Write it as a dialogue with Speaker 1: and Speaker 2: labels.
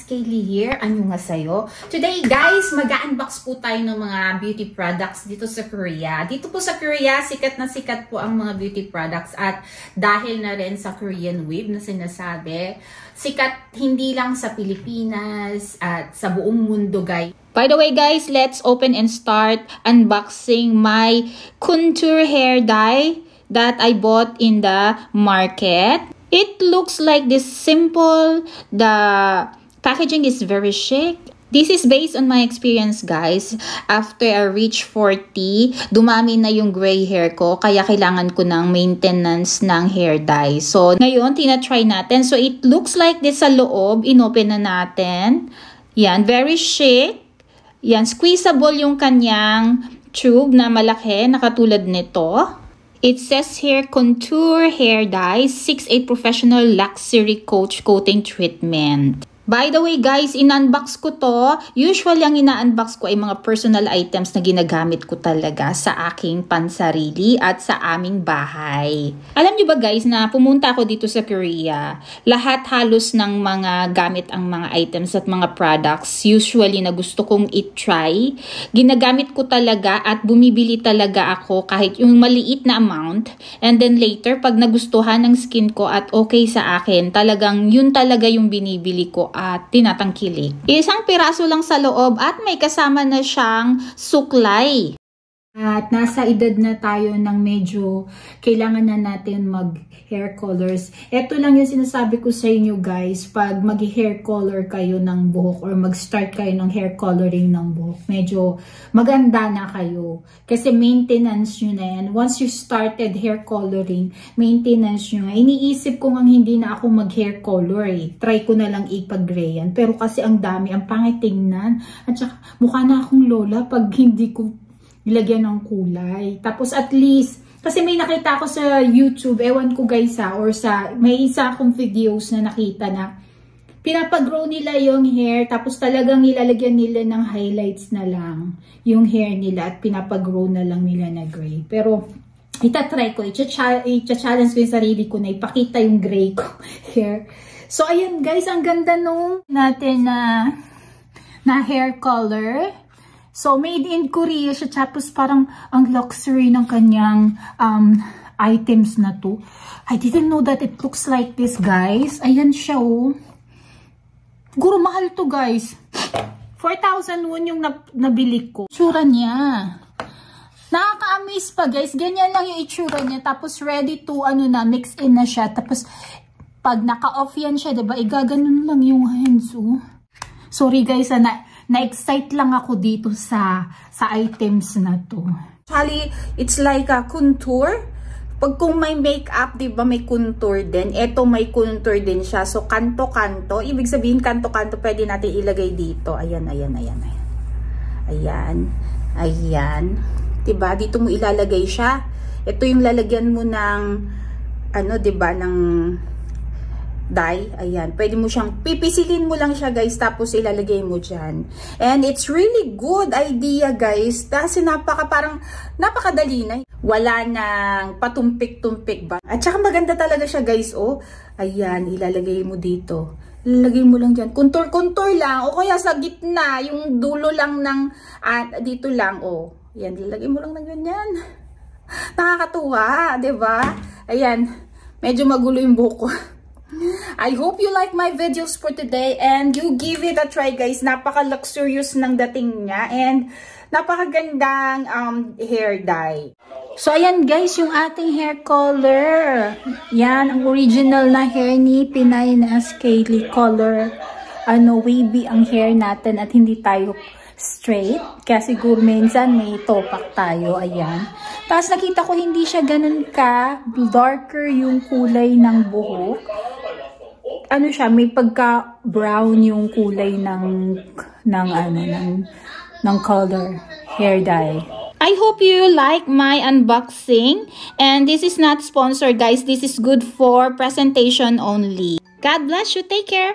Speaker 1: Kaylee here, ano nga sa'yo? Today guys, mag-unbox po tayo ng mga beauty products dito sa Korea. Dito po sa Korea, sikat na sikat po ang mga beauty products at dahil na rin sa Korean Wave na sinasabi, sikat hindi lang sa Pilipinas at sa buong mundo guys. By the way guys, let's open and start unboxing my contour hair dye that I bought in the market. It looks like this simple. The packaging is very chic. This is based on my experience guys. After I reach 40, dumami na yung gray hair ko. Kaya kailangan ko ng maintenance ng hair dye. So ngayon, tina-try natin. So it looks like this sa loob. Inopen na natin. Yan, very chic. Yan, squeezable yung kanyang tube na malaki na katulad nito. It says here, Contour Hair Dye 6'8 Professional Luxury Coach Coating Treatment. By the way guys, in-unbox ko to. Usually ang ina-unbox ko ay mga personal items na ginagamit ko talaga sa aking pansarili at sa aming bahay. Alam nyo ba guys na pumunta ako dito sa Korea, lahat halos ng mga gamit ang mga items at mga products usually na gusto kong i-try, ginagamit ko talaga at bumibili talaga ako kahit yung maliit na amount, and then later pag nagustuhan ng skin ko at okay sa akin, talagang yun talaga yung binibili ko at tinatangkilik. Isang piraso lang sa loob at may kasama na siyang suklay. At nasa edad na tayo ng medyo kailangan na natin mag-hair colors. Ito lang yung sinasabi ko sa inyo guys, pag mag-hair color kayo ng buhok or mag-start kayo ng hair coloring ng buhok, medyo maganda na kayo. Kasi maintenance nyo na yan. Once you started hair coloring, maintenance nyo. Iniisip ko nga hindi na ako mag-hair color eh. Try ko na lang ipag-gray yan. Pero kasi ang dami, ang pangit tingnan. At saka mukha na akong lola pag hindi ko ilagyan ng kulay. Tapos at least, kasi may nakita ako sa YouTube, ewan ko guys or may isa akong videos na nakita na pinapag-grow nila yung hair, tapos talagang ilalagyan nila ng highlights na lang yung hair nila at pinapag-grow na lang nila na gray. Pero itatry ko, i-challenge ko yung sarili ko na ipakita yung gray ko hair. So ayan guys, ang ganda nung natin na hair color. So, made in Korea siya. Tapos parang ang luxury ng kanyang items na to. I didn't know that it looks like this, guys. Ayan siya, oh. Siguro mahal to, guys. 4,000 won yung nabili ko. Itsura niya. Nakaka-amaze pa, guys. Ganyan lang yung itsura niya. Tapos ready to, mix in na siya. Tapos, pag naka-off yan siya, diba? Igaganon lang yung hands, oh. Sorry, guys, na-excite lang ako dito sa items na to. Actually, it's like a contour. Pag kung may makeup, di ba may contour din. Ito may contour din siya. So, kanto-kanto. Ibig sabihin, kanto-kanto pwede natin ilagay dito. Ayan, ayan, ayan, ayan. Ayan. Ayan. Diba? Dito mo ilalagay siya. Ito yung lalagyan mo ng, diba, ng dye. Ayan. Pwede mo siyang, pipisilin mo lang siya guys, tapos ilalagay mo dyan. And it's really good idea guys. Kasi parang napakadali na. Wala nang patumpik-tumpik ba. At saka maganda talaga siya guys, oh. Ayan, ilalagay mo dito. Ilalagay mo lang dyan. Contour lang. O kaya sa gitna, yung dulo lang ng, dito lang, oh. Ayan, ilalagay mo lang ng ganyan. Nakakatuwa, diba? Ayan. Medyo magulo yung buhok ko. I hope you like my videos for today and you give it a try guys. Napaka-luxurious ng dating niya and napakagandang hair dye. So ayan guys, yung ating hair color. Yan, ang original na hair ni Pinay na Scaly color. Wavy ang hair natin at hindi tayo straight. Kaya siguro minsan may topak tayo. Ayan. Tapos nakita ko hindi siya ganun ka darker yung kulay ng buhok. Siya, may pagka-brown yung kulay ng color, hair dye. I hope you like my unboxing. And this is not sponsored, guys. This is good for presentation only. God bless you. Take care.